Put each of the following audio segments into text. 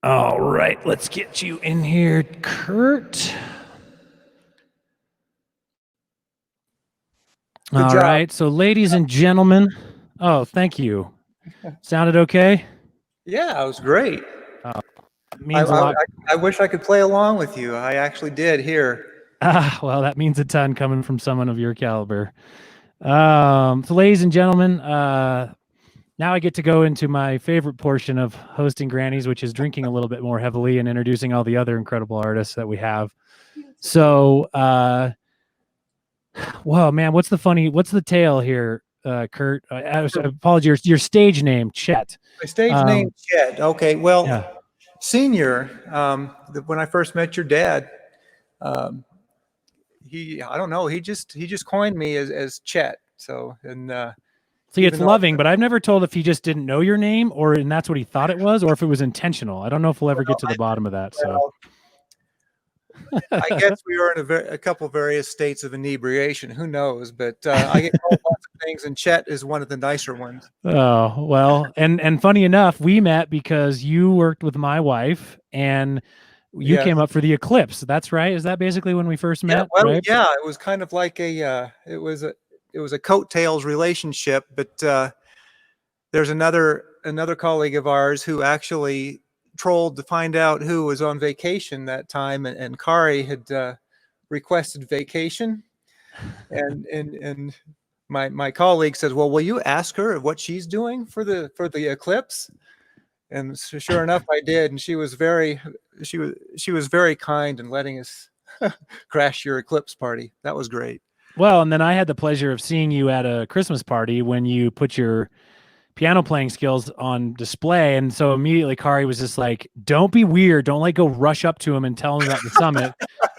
All right, let's get you in here, Kurt. Good All job. right, so ladies and gentlemen, oh, thank you. Sounded okay? Yeah, it was great. I, Means a I, lot. I I wish I could play along with you. I actually did here. Well, that means a ton coming from someone of your caliber. So ladies and gentlemen, now I get to go into my favorite portion of hosting Grannies, which is drinking a little bit more heavily and introducing all the other incredible artists that we have. So, whoa, man, what's the tale here, Kurt? I apologize. Your stage name, Chet. My stage name, Um, Chet. Okay, well, yeah. senior. When I first met your dad, um, I don't know, he just coined me as Chet. So, and See, it's even though loving, but I've never told if he just didn't know your name or and that's what he thought it was, or if it was intentional. I don't know if we'll ever get to the bottom of that. So, well, I guess we were in a couple various states of inebriation. Who knows? But I get called lots of things, and Chet is one of the nicer ones. oh well, and funny enough, we met because you worked with my wife and you Yes. came up for the eclipse. That's right. Is that basically when we first Yeah, met? well, Right. yeah, it was kind of like it was a coattails relationship, but there's another colleague of ours who actually trolled to find out who was on vacation that time, and Kari had requested vacation, and my colleague says, "Well, will you ask her what she's doing for the eclipse?" And sure enough, I did, and she was very kind in letting us crash your eclipse party. That was great. Well, and then I had the pleasure of seeing you at a Christmas party when you put your piano playing skills on display. And so immediately Kari was just like, don't be weird. Don't like go rush up to him and tell him about the summit,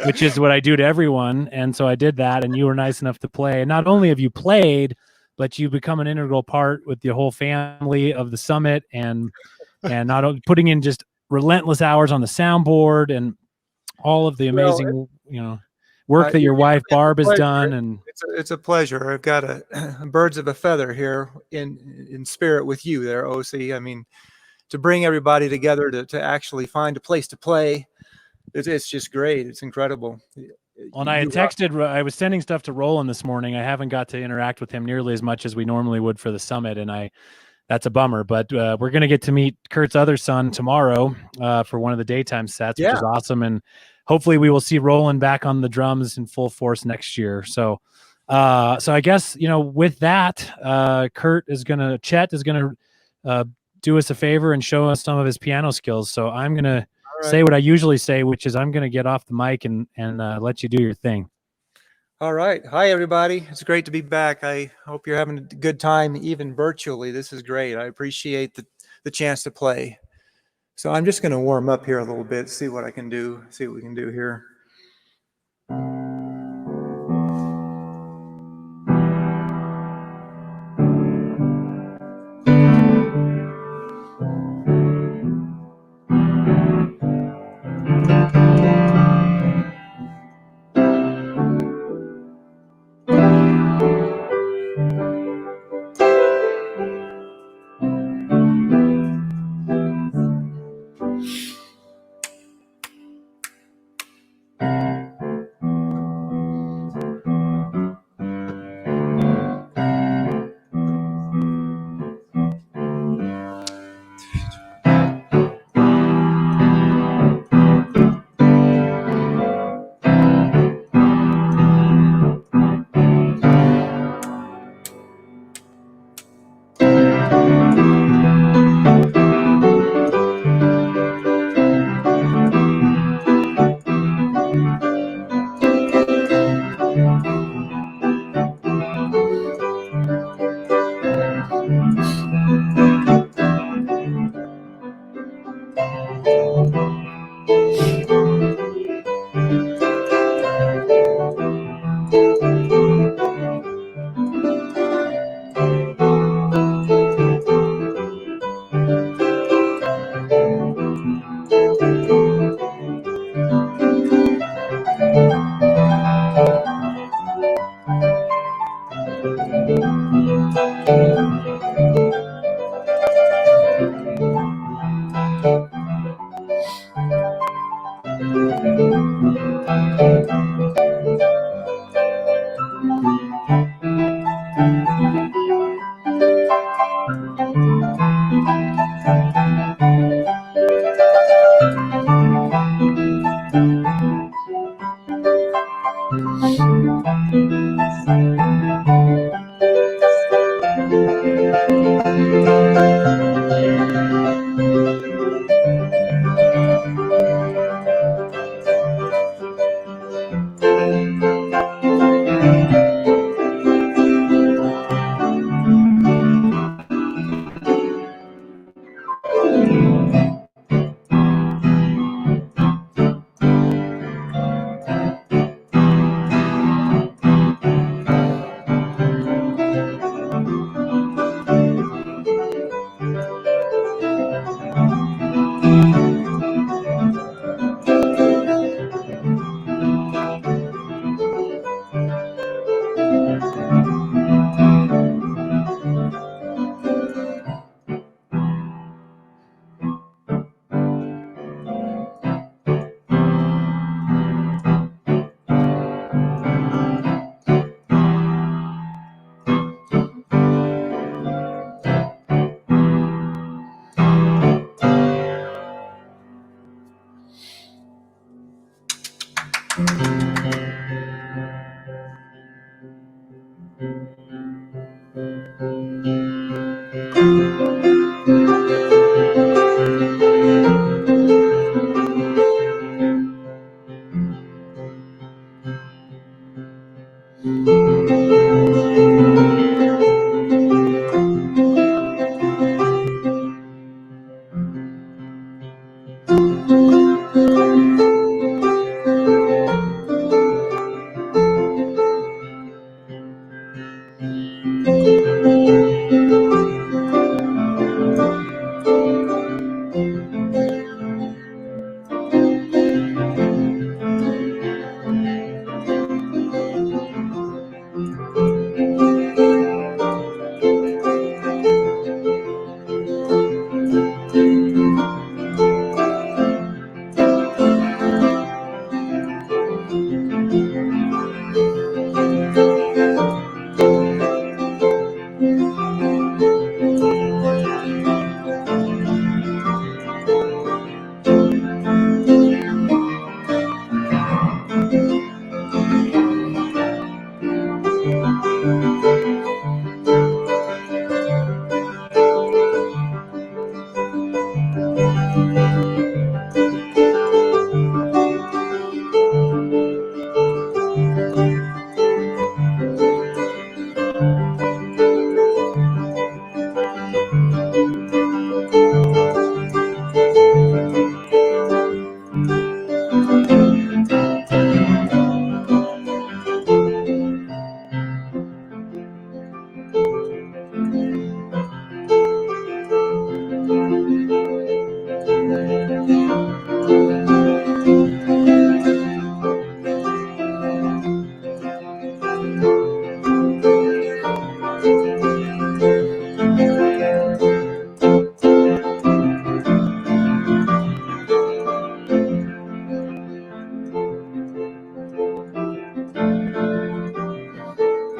which is what I do to everyone. And so I did that. And you were nice enough to play. And not only have you played, but you become an integral part with the whole family of the summit and not putting in just relentless hours on the soundboard and all of the Well, amazing, work that your wife it's a Barb has pleasure. done. And It's a pleasure. I've got a birds of a feather here in spirit with you there, OC. I mean, to bring everybody together to actually find a place to play, it's just great. It's incredible. when I had You rock. texted, I was sending stuff to Roland this morning. I haven't got to interact with him nearly as much as we normally would for the summit, and that's a bummer. But we're gonna get to meet Kurt's other son tomorrow for one of the daytime sets, which Yeah, is awesome, and hopefully we will see Roland back on the drums in full force next year. So, so I guess with that, Chet is gonna uh, do us a favor and show us some of his piano skills. So I'm gonna all say right. what I usually say, which is I'm going to get off the mic and let you do your thing. All right. Hi, everybody. It's great to be back. I hope you're having a good time, even virtually. This is great. I appreciate the chance to play. So I'm just going to warm up here a little bit, see what I can do, see what we can do here.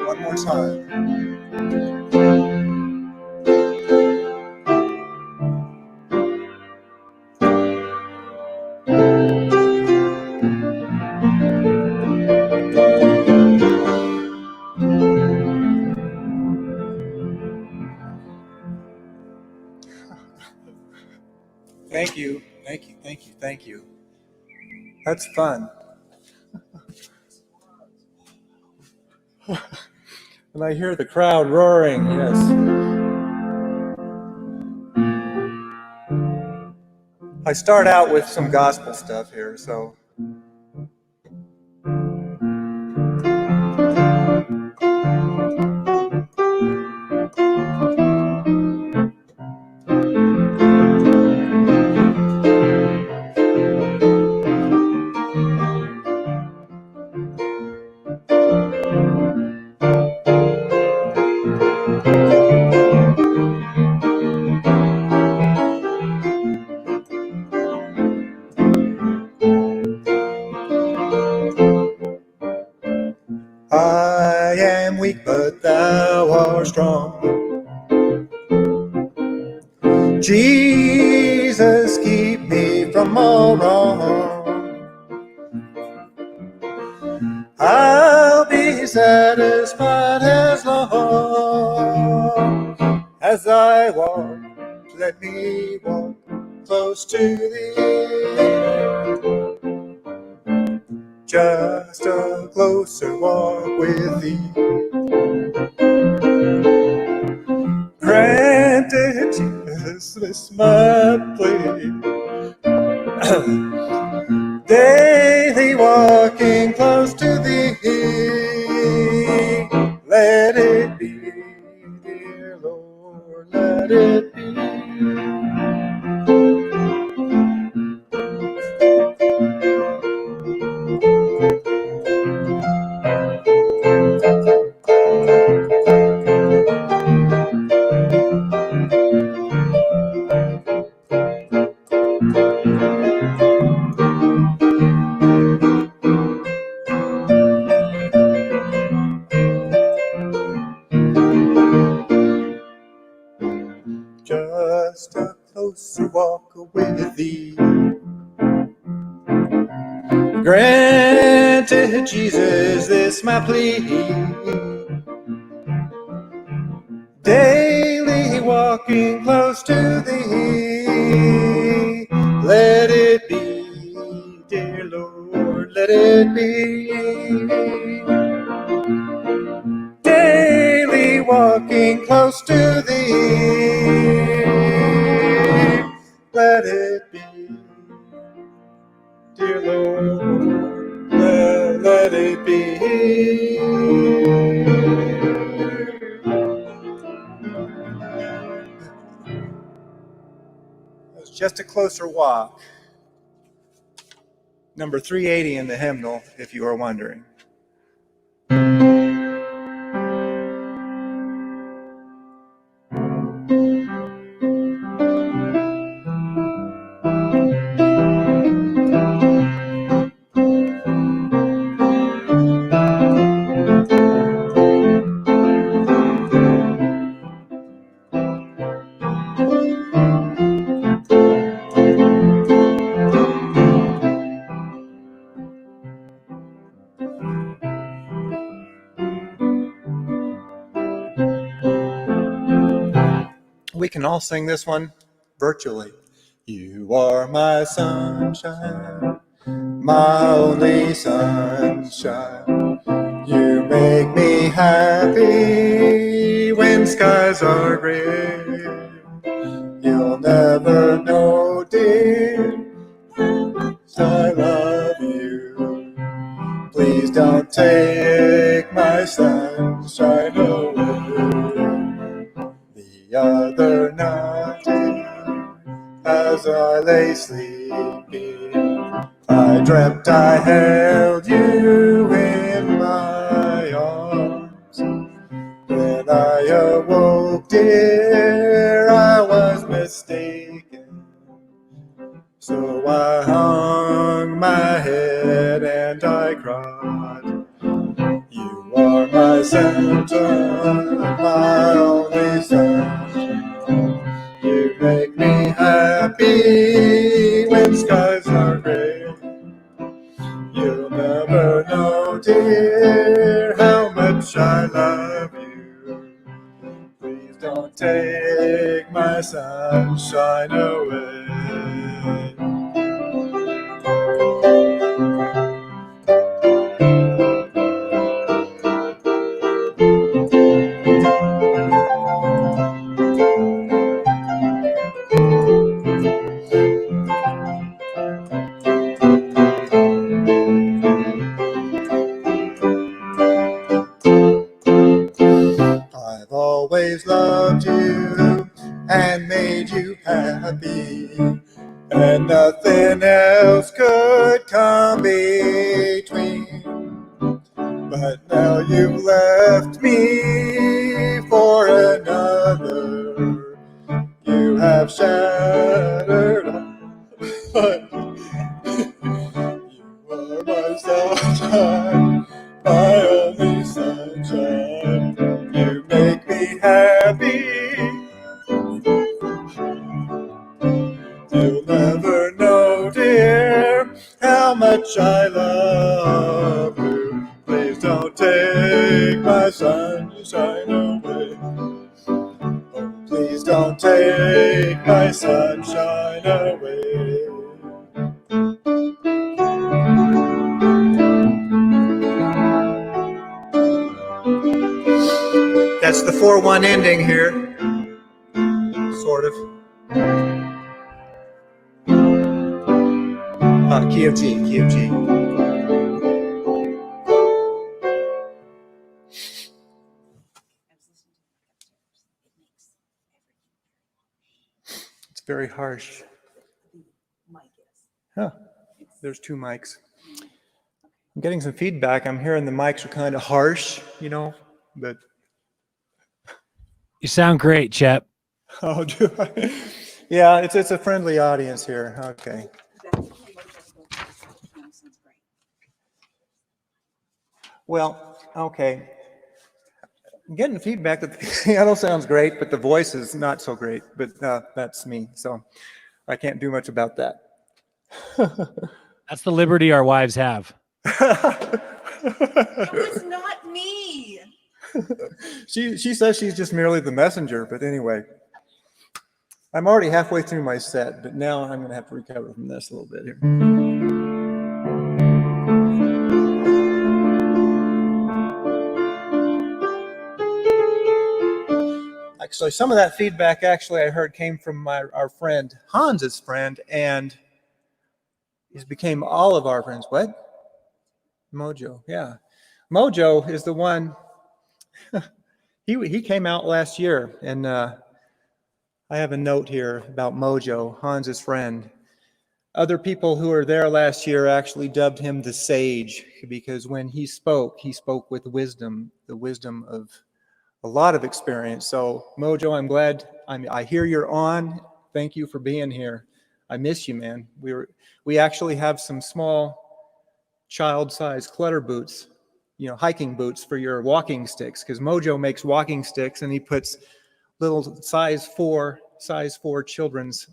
One more time. Thank you. Thank you. Thank you. Thank you. That's fun. And I hear the crowd roaring. Yes. I start out with some gospel stuff here, so. I am weak, but thou art strong. Jesus, keep me from all wrong. I'll be satisfied as long As I walk, let me walk close to thee. Just a closer walk with thee. Granted, Jesus, this my plea. Daily walking close to thee. Let it be, dear Lord, let it be. Just a closer walk with thee. Granted, Jesus, this my plea. Daily walking close to thee. Let it be, dear Lord, let it be. Daily walking close to thee. Let it be, dear Lord, let it be. It's just a closer walk. Number 380 in the hymnal, if you are wondering. We can all sing this one virtually. You are my sunshine, my only sunshine. You make me happy when skies are gray. You'll never know, dear, how much I love you. Please don't take my sunshine away. The other night, as I lay sleeping, I dreamt I held you in my arms. When I awoke, dear, I was mistaken. So I hung my head and I cried. You are my sunshine, my only sunshine. You make me happy when skies are gray. You'll never know, dear, how much I love you. Please don't take my sunshine away. I've always loved you and made you happy, and nothing else could come between. But now you've left me for another. You have shattered but you are my sunshine, my only sunshine. You make me happy. You'll never know, dear, how much I love you. Please don't take my sunshine away. Oh, Please don't take my sunshine away. That's the 4/1 ending here, sort of. Key of G, key of G. It's very harsh. Huh. There's two mics. I'm getting some feedback. I'm hearing the mics are kind of harsh, you know, but. You sound great, Chet. Oh, do I? Yeah, it's a friendly audience here. Okay. Well, okay. I'm getting feedback that the piano sounds great, but the voice is not so great. But that's me, so I can't do much about that. That's the liberty our wives have. It was not me. She says she's just merely the messenger, but anyway. I'm already halfway through my set, but now I'm going to have to recover from this a little bit here. Actually, some of that feedback I heard came from our friend, Hans's friend, and he's became all of our friends. What? Mojo, yeah. Mojo is the one, he came out last year, and I have a note here about Mojo, Hans's friend. Other people who were there last year actually dubbed him the sage, because when he spoke with wisdom, the wisdom of a lot of experience. So Mojo, I'm glad I hear you're on. Thank you for being here. I miss you, man. We actually have some small child-sized clutter boots, you know, hiking boots for your walking sticks, because Mojo makes walking sticks and he puts little size 4 children's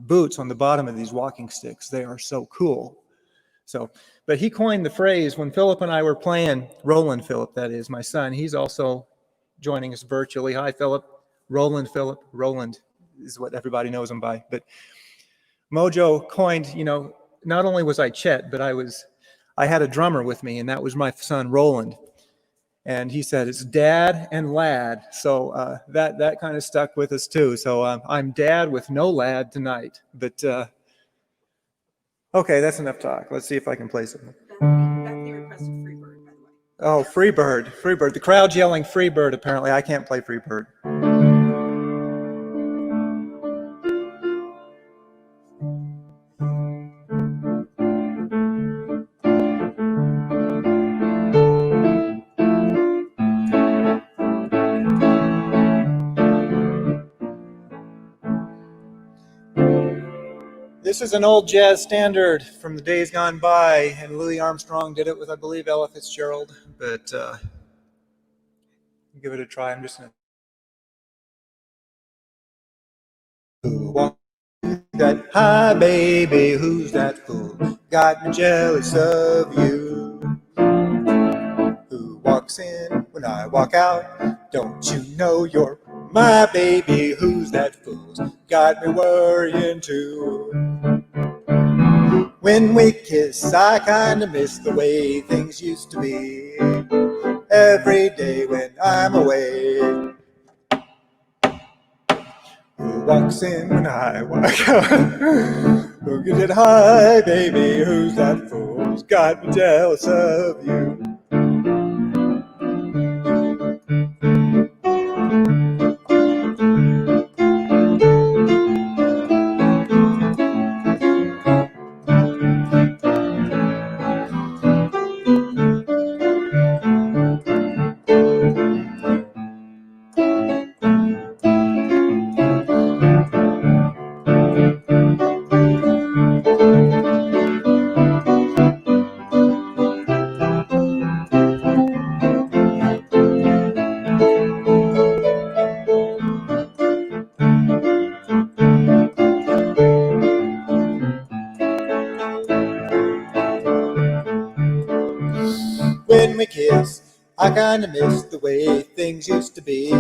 boots on the bottom of these walking sticks. They are so cool. So, but he coined the phrase when Philip and I were playing, Roland Philip, that is, my son, he's also joining us virtually. Hi, Philip. Roland Philip. Roland is what everybody knows him by. But Mojo coined, you know, not only was I Chet, but I had a drummer with me, and that was my son, Roland. And he said, it's dad and lad. So that kind of stuck with us too. So I'm dad with no lad tonight. But okay, that's enough talk. Let's see if I can play something. Bethany requested Freebird, by the way. Oh, Freebird, Freebird. The crowd's yelling Freebird, apparently. I can't play Freebird. This is an old jazz standard from the days gone by, and Louis Armstrong did it with, I believe, Ella Fitzgerald. But give it a try. I'm just going to. Who walks that high, baby? Who's that fool? Got me jealous of you. Who walks in when I walk out? Don't you know you're my baby? Who's that fool? Got me worrying too. When we kiss, I kinda miss the way things used to be. Every day when I'm away. Who walks in when I walk out? Who gets it high, baby? Who's that fool who's got me jealous of you? When we kiss, I kinda miss the way things used to be.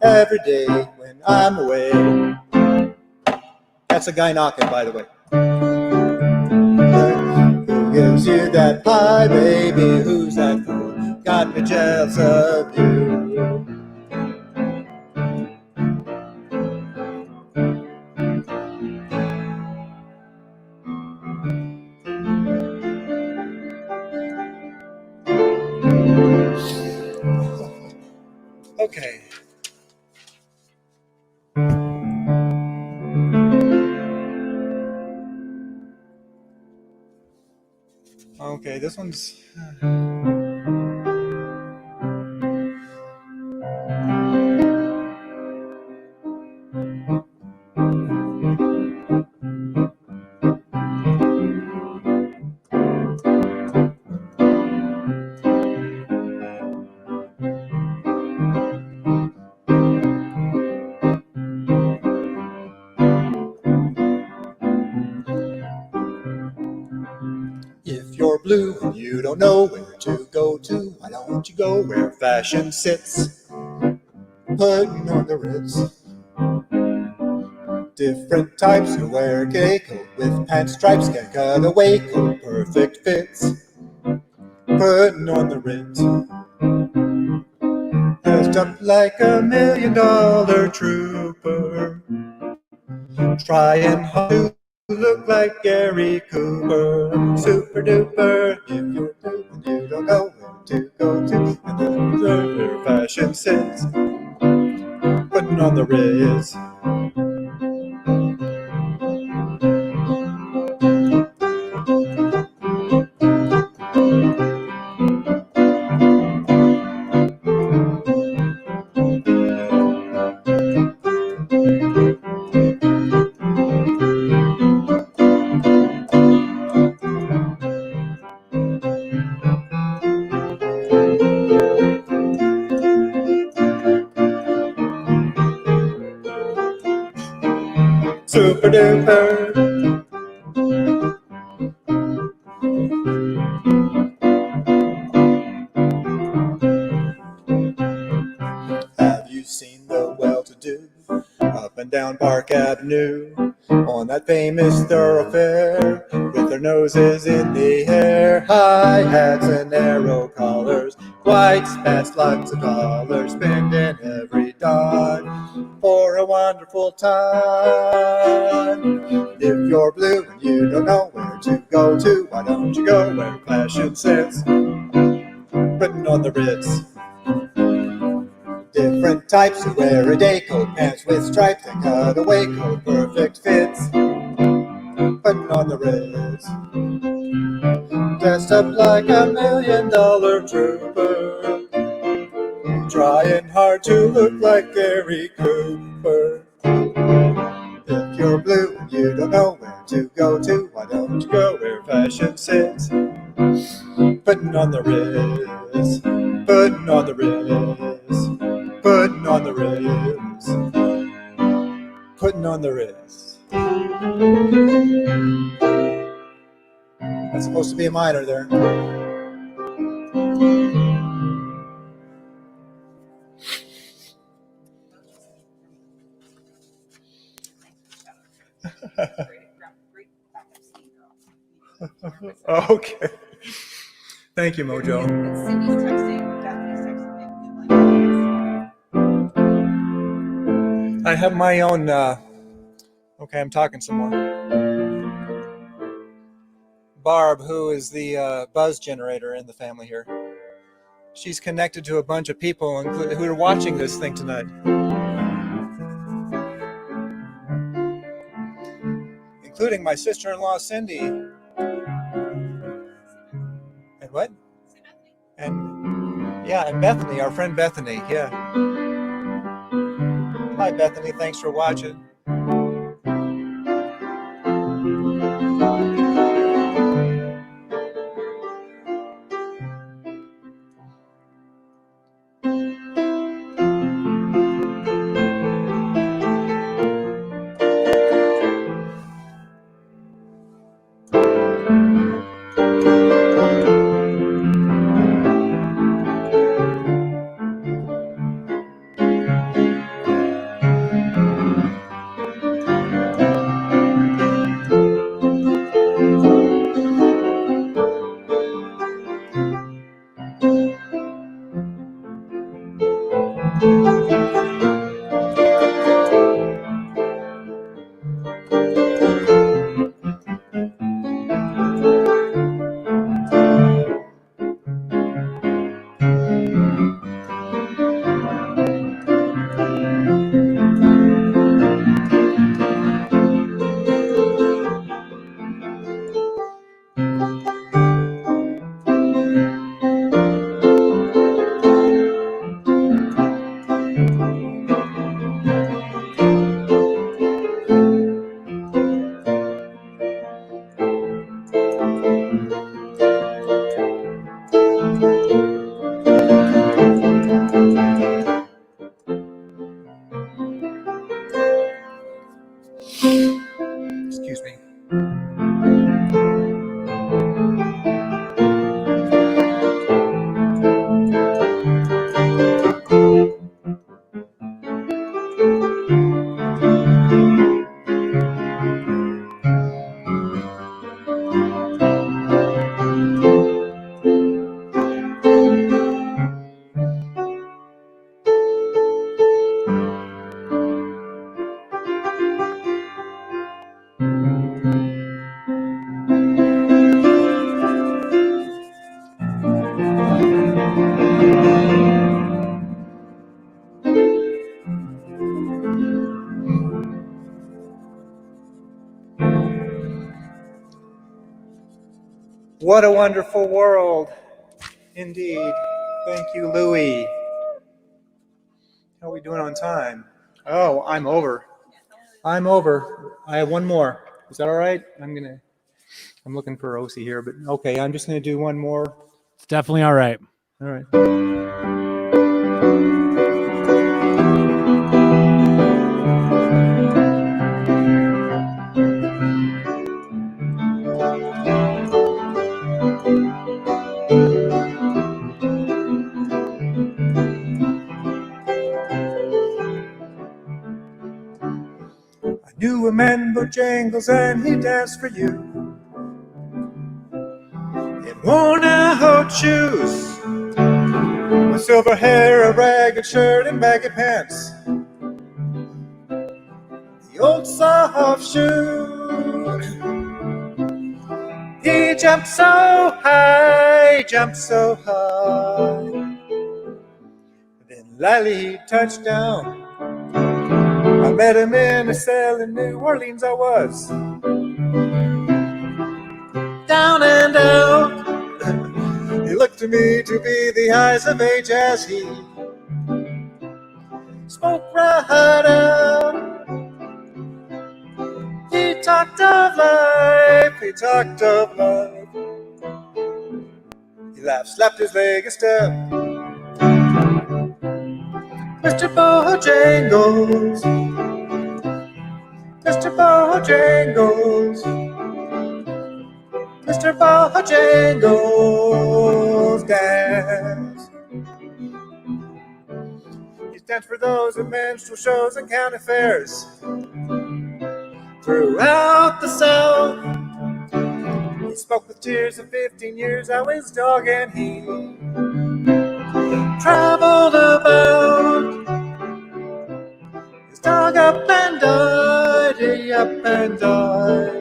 every day when I'm away. That's a guy knocking, by the way. Who gives you that pie, baby? Who's that fool? Got me jealous of you. Okay. Okay, this one's... If you're blue and you don't know where to go to, why don't you go where fashion sits? Putting on the Ritz. Different types who wear a gay coat with pants stripes, can cut away coat, perfect fits. Putting on the Ritz. Dressed up like $1 million trooper, trying hard to look like Gary Cooper. Super duper, if you're blue and you don't know where to go to, and the fashion sits. Putting on the Ritz. Super duper. Have you seen the well-to-do up and down Park Avenue on that famous thoroughfare with their noses in the air, high hats and narrow collars, white spats, lots of dollars, spending every dime for a wonderful time. If you're blue and you don't know where to go to, why don't you go where fashion sits? Putting on the Ritz. Different types who wear a day coat, pants with stripes and cutaway coat, perfect fits. Putting on the Ritz. Dressed up like $1 million trooper, trying hard to look like Gary Cooper. If you're blue and you don't know where to go to, why don't you go where fashion sits? Putting on the Ritz. Putting on the Ritz. Putting on the Ritz. Putting on the Ritz. That's supposed to be a minor there. Okay. Thank you, Mojo. Cindy's texting, Bethany's texting. I have my own. Okay, I'm talking some more. Barb, who is the buzz generator in the family here, she's connected to a bunch of people who are watching this thing tonight, including my sister-in-law Cindy. And what? And yeah, and Bethany, our friend Bethany. Yeah. Hi, Bethany. Thanks for watching. What a wonderful world. Indeed. Thank you, Louie. How are we doing on time? Oh, I'm over. I'm over. I have one more. Is that all right? I'm looking for OC here, but okay, I'm just gonna do one more. It's definitely all right. All right. I knew a man Bojangles and he danced for you in worn out shoes, with silver hair, a ragged shirt, and baggy pants. The old soft shoe. He jumped so high, jumped so high. Then lightly he touched down. I met him in a cell in New Orleans. I was down and out. He looked to me to be the eyes of age as he spoke right out. He talked of life, he talked of life. He laughed, slapped his leg and stepped. Mr. Bojangles, Mr. Bojangles, Mr. Bojangles dance. He stands for those in minstrel shows and county fairs throughout the South. He spoke with tears of 15 years, how his dog and he traveled about. His dog up and died, he up and died.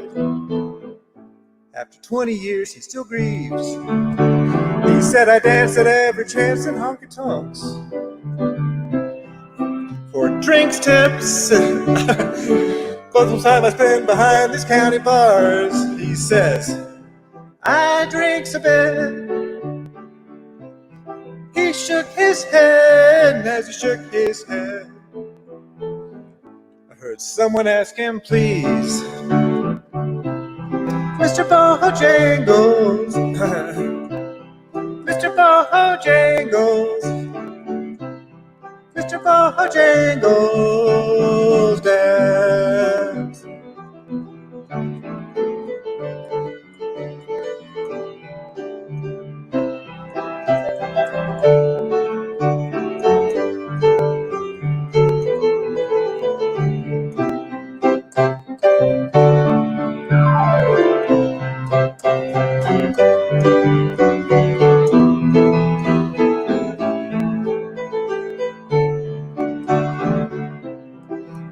After 20 years, he still grieves. He said, I danced at every chance in honky-tonks for drinks, tips, both the time I spend behind these county bars. He says, I drinks a bit. He shook his head, and as he shook his head, I heard someone ask him, please, Mr. Bojangles, Mr. Bojangles, Mr. Bojangles dance.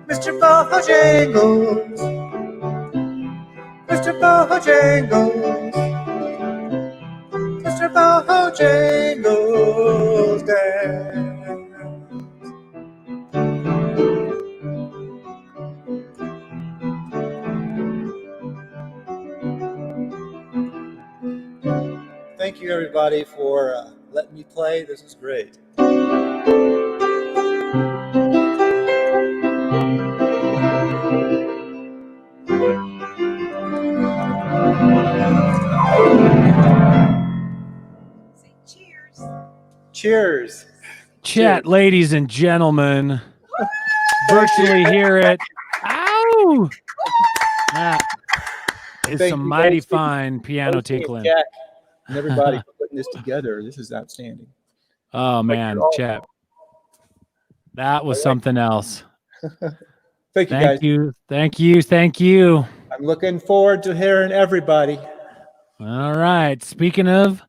Mr. Bojangles, Mr. Bojangles, Mr. Bojangles dance. Thank you, everybody, for letting me play. This is great. Say cheers. Cheers. Chet, ladies and gentlemen, virtually hear it. Ow! That is Thank some you, mighty guys. fine piano tinkling. Jack and everybody for putting this together. This is outstanding. Oh man, you're all- Chet, that was All right. something else. Thank you, guys. Thank you, thank you, thank you. I'm looking forward to hearing everybody. All right. Speaking of